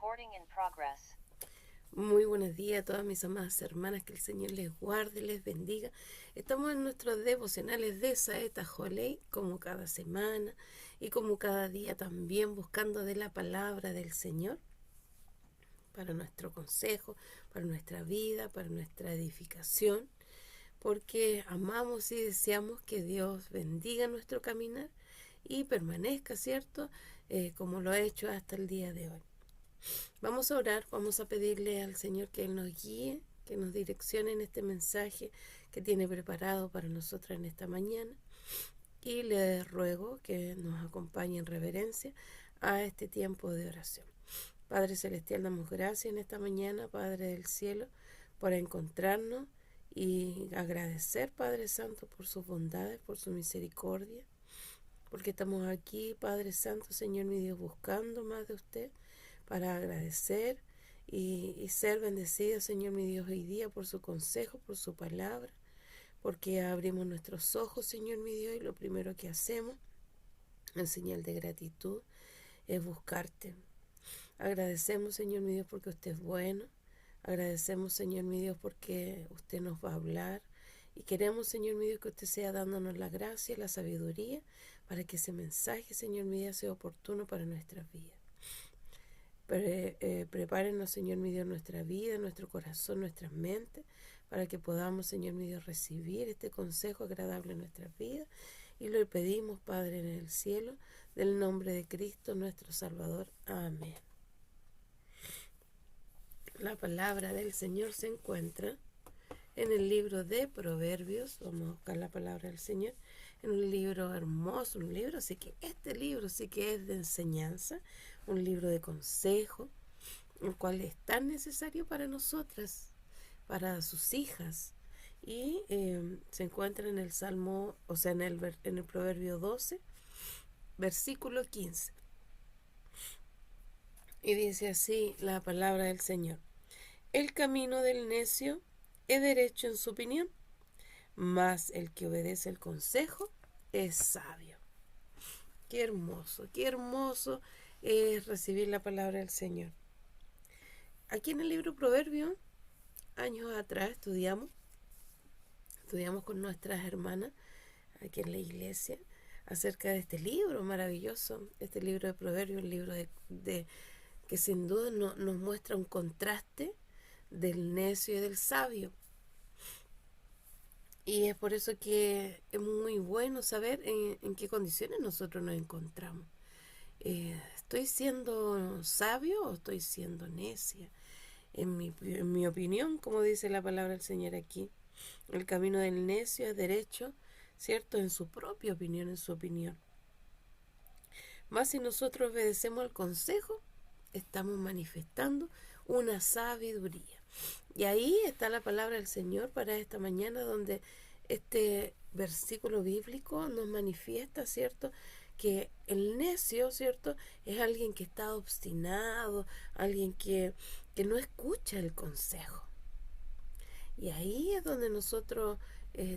Recording in progress. Muy buenos días a todas mis amadas hermanas, que el Señor les guarde, les bendiga. Estamos en nuestros devocionales de Saeta Jolei, como cada semana y como cada día también, buscando de la palabra del Señor para nuestro consejo, para nuestra vida, para nuestra edificación, porque amamos y deseamos que Dios bendiga nuestro caminar y permanezca, ¿cierto? Como lo ha hecho hasta el día de hoy. Vamos a orar, vamos a pedirle al Señor que Él nos guíe, que nos direccione en este mensaje que tiene preparado para nosotras en esta mañana. Y le ruego que nos acompañe en reverencia a este tiempo de oración. Padre Celestial, damos gracias en esta mañana, Padre del cielo, por encontrarnos y agradecer, Padre Santo, por sus bondades, por su misericordia, porque estamos aquí, Padre Santo, Señor mi Dios, buscando más de usted, para agradecer y ser bendecidos, Señor mi Dios, hoy día por su consejo, por su palabra, porque abrimos nuestros ojos, Señor mi Dios, y lo primero que hacemos, en señal de gratitud, es buscarte. Agradecemos, Señor mi Dios, porque usted es bueno. Agradecemos, Señor mi Dios, porque usted nos va a hablar. Y queremos, Señor mi Dios, que usted sea dándonos la gracia y la sabiduría para que ese mensaje, Señor mi Dios, sea oportuno para nuestras vidas. Prepárenos, Señor mi Dios, nuestra vida, nuestro corazón, nuestras mentes, para que podamos, Señor mi Dios, recibir este consejo agradable en nuestras vidas. Y lo pedimos, Padre, en el cielo, del nombre de Cristo, nuestro Salvador. Amén. La palabra del Señor se encuentra en el libro de Proverbios. Vamos a buscar la palabra del Señor en un libro hermoso, un libro, así que este libro sí que es de enseñanza, un libro de consejo, el cual es tan necesario para nosotras, para sus hijas. Y se encuentra en el Salmo, o sea, en el Proverbio 12, versículo 15. Y dice así la palabra del Señor: el camino del necio es derecho en su opinión, mas el que obedece el consejo es sabio. Qué hermoso es recibir la palabra del Señor. Aquí en el libro Proverbio, años atrás estudiamos con nuestras hermanas aquí en la iglesia acerca de este libro maravilloso, este libro de Proverbios, un libro de que sin duda nos muestra un contraste del necio y del sabio. Y es por eso que es muy bueno saber en qué condiciones nosotros nos encontramos. ¿Estoy siendo sabio o estoy siendo necia? En mi opinión, como dice la palabra del Señor aquí, el camino del necio es derecho, ¿cierto? En su propia opinión, en su opinión. Más si nosotros obedecemos al consejo, estamos manifestando una sabiduría. Y ahí está la palabra del Señor para esta mañana, donde este versículo bíblico nos manifiesta, ¿cierto?, que el necio, ¿cierto?, es alguien que está obstinado, alguien que no escucha el consejo. Y ahí es donde nosotros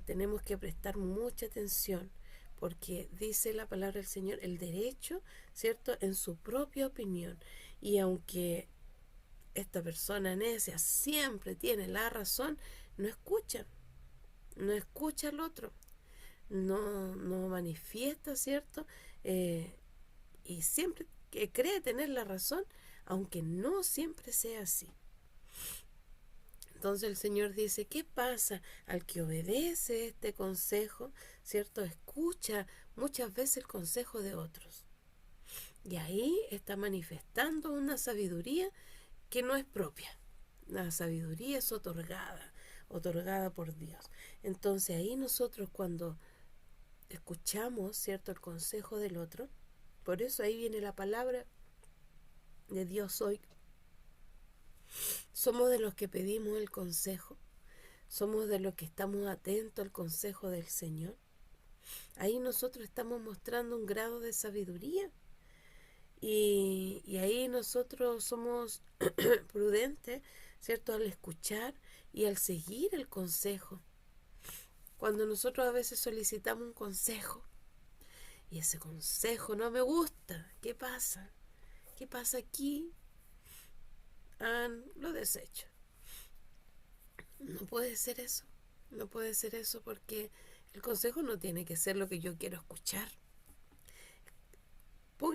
tenemos que prestar mucha atención, porque dice la palabra del Señor, el derecho, ¿cierto?, en su propia opinión. Y aunque esta persona necia siempre tiene la razón, no escucha, no escucha al otro, no manifiesta, ¿cierto? Y siempre cree tener la razón, aunque no siempre sea así. Entonces el Señor dice, ¿qué pasa al que obedece este consejo? ¿Cierto? Escucha muchas veces el consejo de otros. Y ahí está manifestando una sabiduría que no es propia. La sabiduría es otorgada por Dios. Entonces ahí nosotros cuando escuchamos, ¿cierto?, el consejo del otro, por eso ahí viene la palabra de Dios hoy. Somos de los que pedimos el consejo, somos de los que estamos atentos al consejo del Señor. Ahí nosotros estamos mostrando un grado de sabiduría y ahí nosotros somos prudentes, ¿cierto?, al escuchar y al seguir el consejo. Cuando nosotros a veces solicitamos un consejo y ese consejo no me gusta, ¿qué pasa? ¿Qué pasa aquí? lo desecho. No puede ser eso. No puede ser eso porque el consejo no tiene que ser lo que yo quiero escuchar.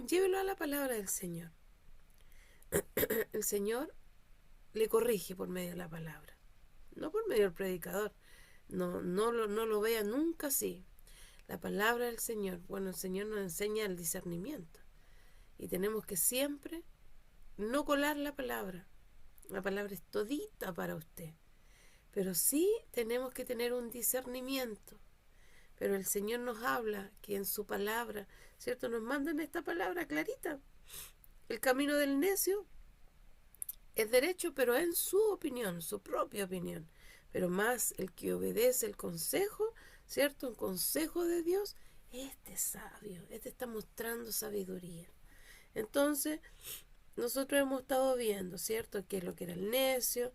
Llévelo a la palabra del Señor. El Señor le corrige por medio de la palabra, no por medio del predicador. No lo vea nunca así. La palabra del Señor, bueno, el Señor nos enseña el discernimiento y tenemos que siempre no colar la palabra. La palabra es todita para usted, pero sí tenemos que tener un discernimiento. Pero el Señor nos habla que en su palabra, ¿cierto? Nos mandan esta palabra clarita. El camino del necio es derecho, pero en su opinión, su propia opinión. Pero más el que obedece el consejo, ¿cierto? Un consejo de Dios, este es sabio, este está mostrando sabiduría. Entonces, nosotros hemos estado viendo, ¿cierto? Qué es lo que era el necio,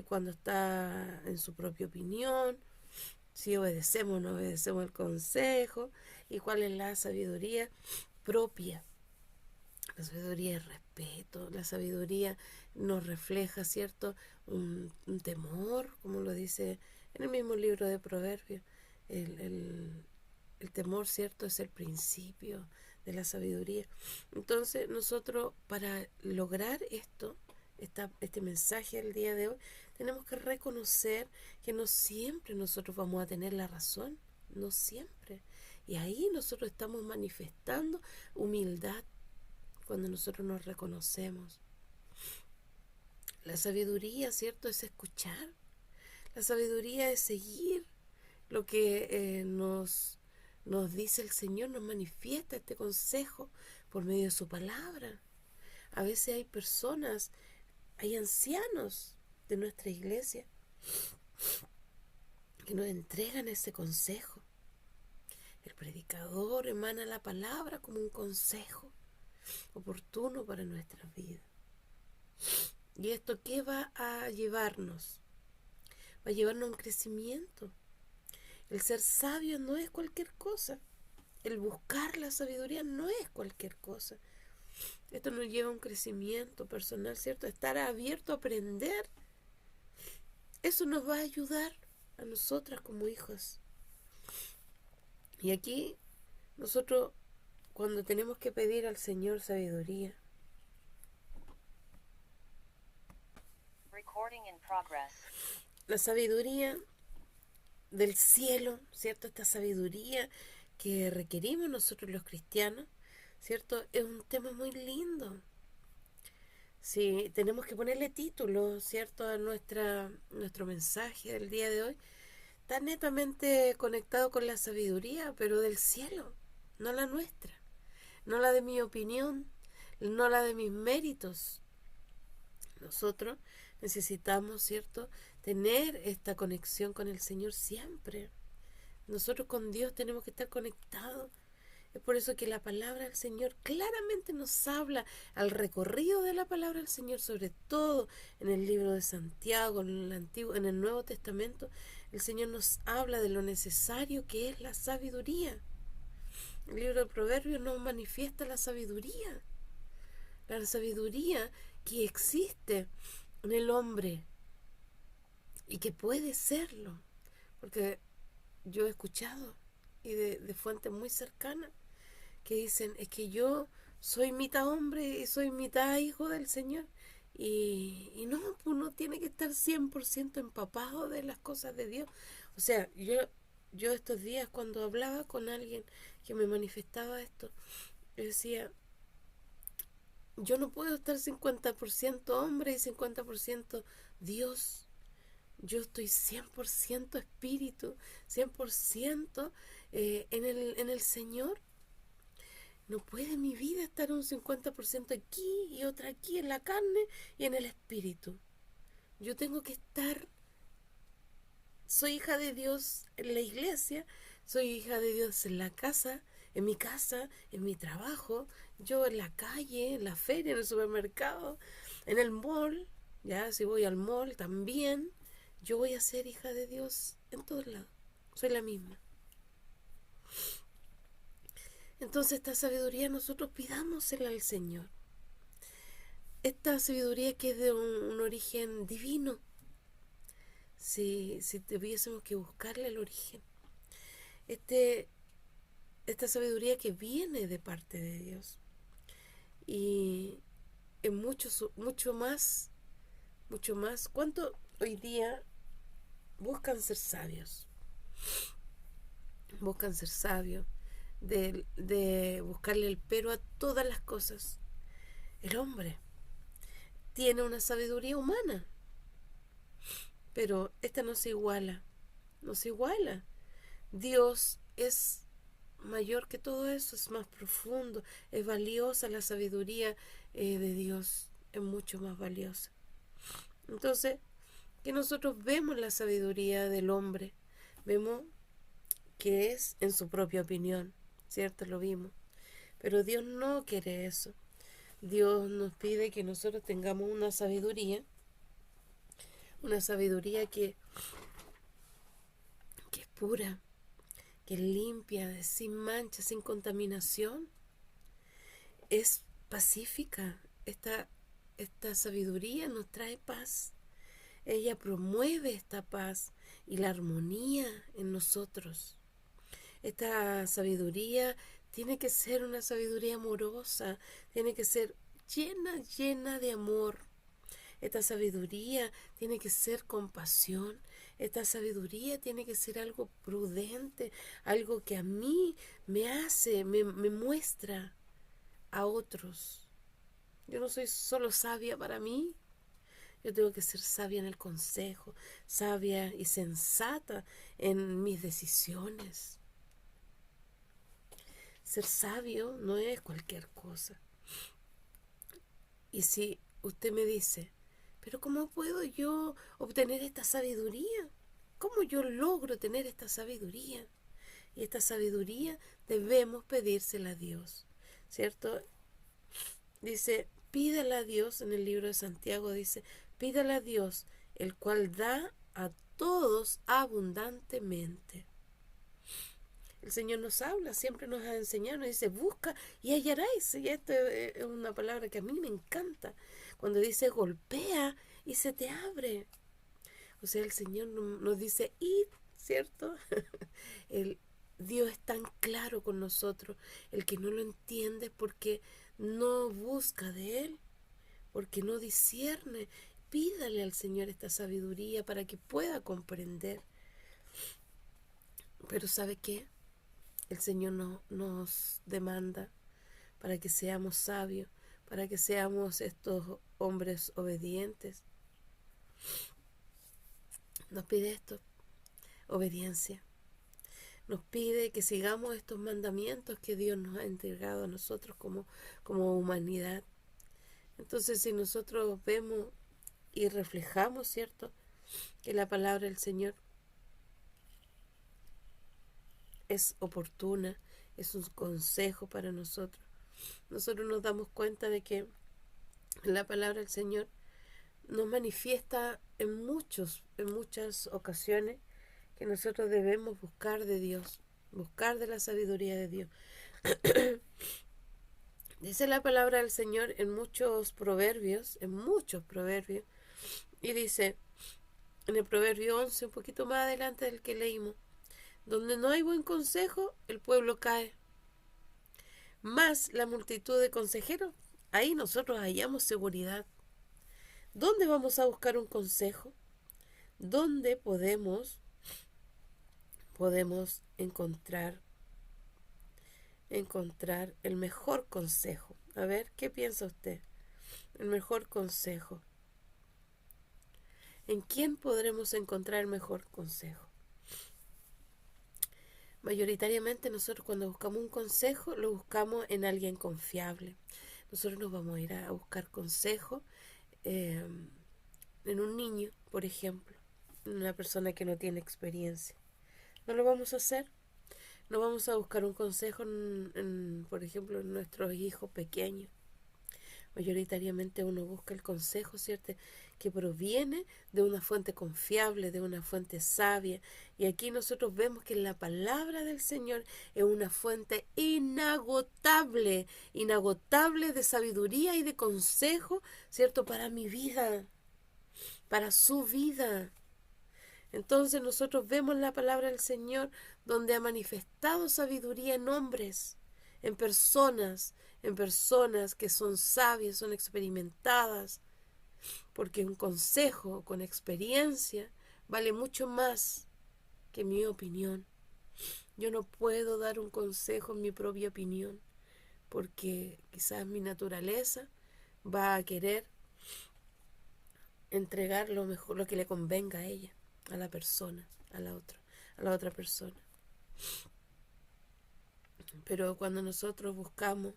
cuando está en su propia opinión, si obedecemos o no obedecemos el consejo, y cuál es la sabiduría propia. La sabiduría es respeto, la sabiduría nos refleja, ¿cierto? Un temor, como lo dice en el mismo libro de Proverbios. El temor, ¿cierto? Es el principio de la sabiduría. Entonces, nosotros para lograr esto, este mensaje del día de hoy, tenemos que reconocer que no siempre nosotros vamos a tener la razón, no siempre. Y ahí nosotros estamos manifestando humildad cuando nosotros nos reconocemos. La sabiduría, ¿cierto? Es escuchar. La sabiduría es seguir lo que nos dice el Señor, nos manifiesta este consejo por medio de su palabra. A veces hay personas, hay ancianos de nuestra iglesia que nos entregan ese consejo. El predicador emana la palabra como un consejo oportuno para nuestras vidas. ¿Y esto qué va a llevarnos? Va a llevarnos a un crecimiento. El ser sabio no es cualquier cosa. El buscar la sabiduría no es cualquier cosa. Esto nos lleva a un crecimiento personal, ¿cierto? Estar abierto a aprender. Eso nos va a ayudar a nosotras como hijos. Y aquí nosotros, cuando tenemos que pedir al Señor sabiduría, la sabiduría del cielo, ¿cierto? Esta sabiduría que requerimos nosotros los cristianos, ¿cierto? Es un tema muy lindo. Sí, tenemos que ponerle título, ¿cierto? A nuestro mensaje del día de hoy. Está netamente conectado con la sabiduría, pero del cielo, no la nuestra, no la de mi opinión, no la de mis méritos. Nosotros necesitamos, ¿cierto?, tener esta conexión con el Señor siempre. Nosotros con Dios tenemos que estar conectados. Es por eso que la palabra del Señor claramente nos habla al recorrido de la palabra del Señor, sobre todo en el libro de Santiago, en el Nuevo Testamento. El Señor nos habla de lo necesario que es la sabiduría. El libro de Proverbios nos manifiesta la sabiduría que existe en el hombre y que puede serlo, porque yo he escuchado y de fuentes muy cercanas que dicen, es que yo soy mitad hombre y soy mitad hijo del Señor, y no, uno tiene que estar 100% empapado de las cosas de Dios. O sea, yo estos días cuando hablaba con alguien que me manifestaba esto, yo decía, yo no puedo estar 50% hombre y 50% Dios. Yo estoy 100% espíritu, 100% en el Señor. No puede mi vida estar un 50% aquí y otra aquí en la carne y en el espíritu. Yo tengo que estar, soy hija de Dios en la iglesia, soy hija de Dios en la casa, en mi trabajo, yo en la calle, en la feria, en el supermercado, en el mall. Ya, si voy al mall también, yo voy a ser hija de Dios en todos lados. Soy la misma. Entonces esta sabiduría nosotros pidámosela al Señor. esta sabiduría que es de un origen divino, si tuviésemos que buscarle el origen, esta sabiduría que viene de parte de Dios, y es mucho más. ¿Cuánto hoy día buscan ser sabios? Buscan ser sabios, de buscarle el pero a todas las cosas. El hombre tiene una sabiduría humana, pero esta no se iguala, no se iguala. Dios es mayor que todo eso, es más profundo, es valiosa la sabiduría de Dios, es mucho más valiosa. Entonces, que nosotros vemos la sabiduría del hombre, vemos que es en su propia opinión, ¿cierto? Lo vimos. Pero Dios no quiere eso. Dios nos pide que nosotros tengamos una sabiduría que es pura, que es limpia, sin mancha, sin contaminación. Es pacífica. Esta sabiduría nos trae paz. Ella promueve esta paz y la armonía en nosotros. Esta sabiduría tiene que ser una sabiduría amorosa, tiene que ser llena de amor. Esta sabiduría tiene que ser compasión. Esta sabiduría tiene que ser algo prudente, algo que a mí me muestra a otros. Yo no soy solo sabia para mí, yo tengo que ser sabia en el consejo, sabia y sensata en mis decisiones. Ser sabio no es cualquier cosa. Y si usted me dice, pero ¿cómo puedo yo obtener esta sabiduría? ¿Cómo yo logro tener esta sabiduría? Y esta sabiduría debemos pedírsela a Dios, ¿cierto? Dice, pídala a Dios, en el libro de Santiago dice, pídala a Dios, el cual da a todos abundantemente. El Señor nos habla, siempre nos ha enseñado, nos dice, busca y hallaréis. Y esto es una palabra que a mí me encanta. Cuando dice, golpea y se te abre. O sea, el Señor nos dice, id, ¿cierto? Dios es tan claro con nosotros. El que no lo entiende es porque no busca de Él, porque no discierne. Pídale al Señor esta sabiduría para que pueda comprender. Pero ¿sabe qué? El Señor nos demanda para que seamos sabios, para que seamos estos hombres obedientes. Nos pide esto, obediencia. Nos pide que sigamos estos mandamientos que Dios nos ha entregado a nosotros como humanidad. Entonces, si nosotros vemos y reflejamos, ¿cierto?, que la palabra del Señor es oportuna, es un consejo para nosotros. Nosotros nos damos cuenta de que la palabra del Señor nos manifiesta en muchas ocasiones que nosotros debemos buscar de Dios, buscar de la sabiduría de Dios. Dice la palabra del Señor en muchos proverbios, y dice en el proverbio 11, un poquito más adelante del que leímos, donde no hay buen consejo, el pueblo cae. Más la multitud de consejeros, ahí nosotros hallamos seguridad. ¿Dónde vamos a buscar un consejo? ¿Dónde podemos encontrar el mejor consejo? A ver, ¿qué piensa usted? El mejor consejo. ¿En quién podremos encontrar el mejor consejo? Mayoritariamente nosotros cuando buscamos un consejo lo buscamos en alguien confiable. Nosotros nos vamos a ir a buscar consejo en un niño, por ejemplo, en una persona que no tiene experiencia. No lo vamos a hacer. No vamos a buscar un consejo, por ejemplo, en nuestros hijos pequeños. Mayoritariamente uno busca el consejo, ¿cierto?, que proviene de una fuente confiable, de una fuente sabia. Y aquí nosotros vemos que la palabra del Señor es una fuente inagotable, inagotable de sabiduría y de consejo, ¿cierto?, para mi vida, para su vida. Entonces nosotros vemos la palabra del Señor donde ha manifestado sabiduría en hombres, en personas que son sabias, son experimentadas, porque un consejo con experiencia vale mucho más que mi opinión. Yo no puedo dar un consejo en mi propia opinión, porque quizás mi naturaleza va a querer entregar lo mejor, lo que le convenga a ella, a la persona, a la otra persona. Pero cuando nosotros buscamos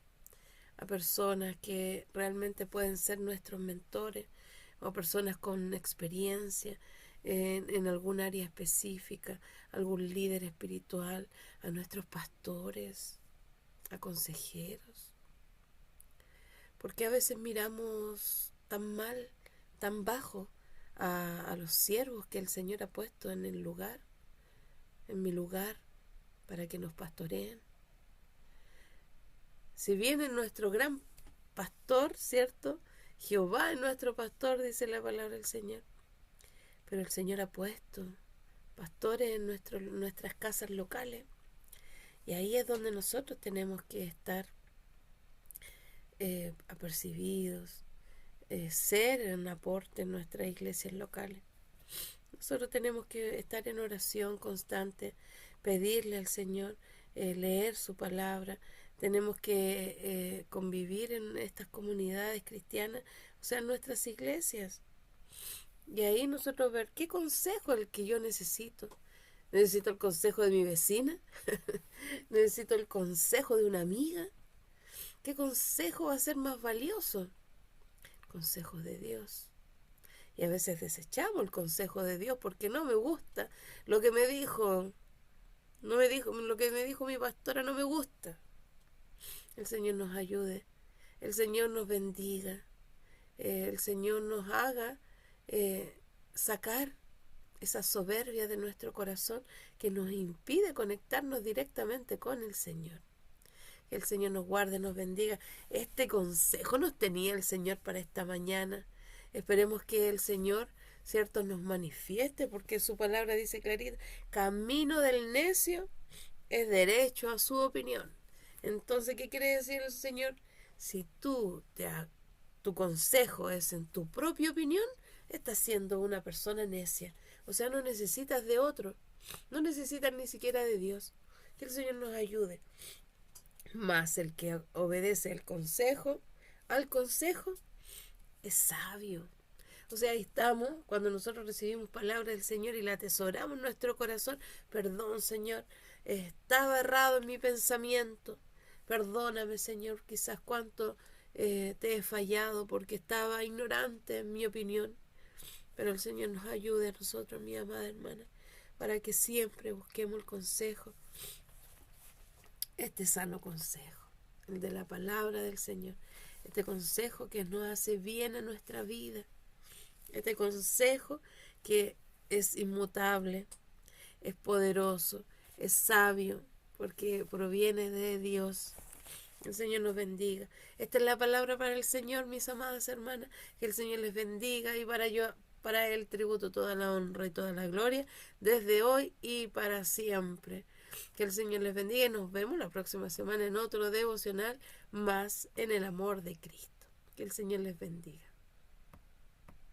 a personas que realmente pueden ser nuestros mentores o personas con experiencia en algún área específica, algún líder espiritual, a nuestros pastores, a consejeros, porque a veces miramos tan mal, tan bajo a los siervos que el Señor ha puesto en el lugar, en mi lugar, para que nos pastoreen. Si bien es nuestro gran pastor, ¿cierto? Jehová es nuestro pastor, dice la palabra del Señor. Pero el Señor ha puesto pastores en nuestras casas locales. Y ahí es donde nosotros tenemos que estar apercibidos, ser un aporte en nuestras iglesias locales. Nosotros tenemos que estar en oración constante, pedirle al Señor, leer su palabra. Tenemos que convivir en estas comunidades cristianas, o sea, en nuestras iglesias. Y ahí nosotros ver qué consejo es el que yo necesito. ¿Necesito el consejo de mi vecina? ¿Necesito el consejo de una amiga? ¿Qué consejo va a ser más valioso? Consejos de Dios. Y a veces desechamos el consejo de Dios porque no me gusta lo que me dijo. Lo que me dijo mi pastora no me gusta. El Señor nos ayude, el Señor nos bendiga, el Señor nos haga sacar esa soberbia de nuestro corazón que nos impide conectarnos directamente con el Señor. Que el Señor nos guarde, nos bendiga. Este consejo nos tenía el Señor para esta mañana. Esperemos que el Señor, ¿cierto?, nos manifieste, porque su palabra dice clarita: camino del necio es derecho a su opinión. Entonces, ¿qué quiere decir el Señor? Si tu consejo es en tu propia opinión, estás siendo una persona necia. O sea, no necesitas de otro, no necesitas ni siquiera de Dios. Que el Señor nos ayude. Más el que obedece al consejo, es sabio. O sea, ahí estamos, cuando nosotros recibimos palabra del Señor y la atesoramos en nuestro corazón. Perdón, Señor, estaba errado en mi pensamiento. Perdóname, Señor, quizás cuánto te he fallado porque estaba ignorante en mi opinión. Pero el Señor nos ayude a nosotros, mi amada hermana, para que siempre busquemos el consejo, este sano consejo, el de la palabra del Señor, este consejo que nos hace bien a nuestra vida, este consejo que es inmutable, es poderoso, es sabio, porque proviene de Dios. El Señor nos bendiga. Esta es la palabra para el Señor, mis amadas hermanas. Que el Señor les bendiga y para Él tributo toda la honra y toda la gloria desde hoy y para siempre. Que el Señor les bendiga y nos vemos la próxima semana en otro devocional más en el amor de Cristo. Que el Señor les bendiga.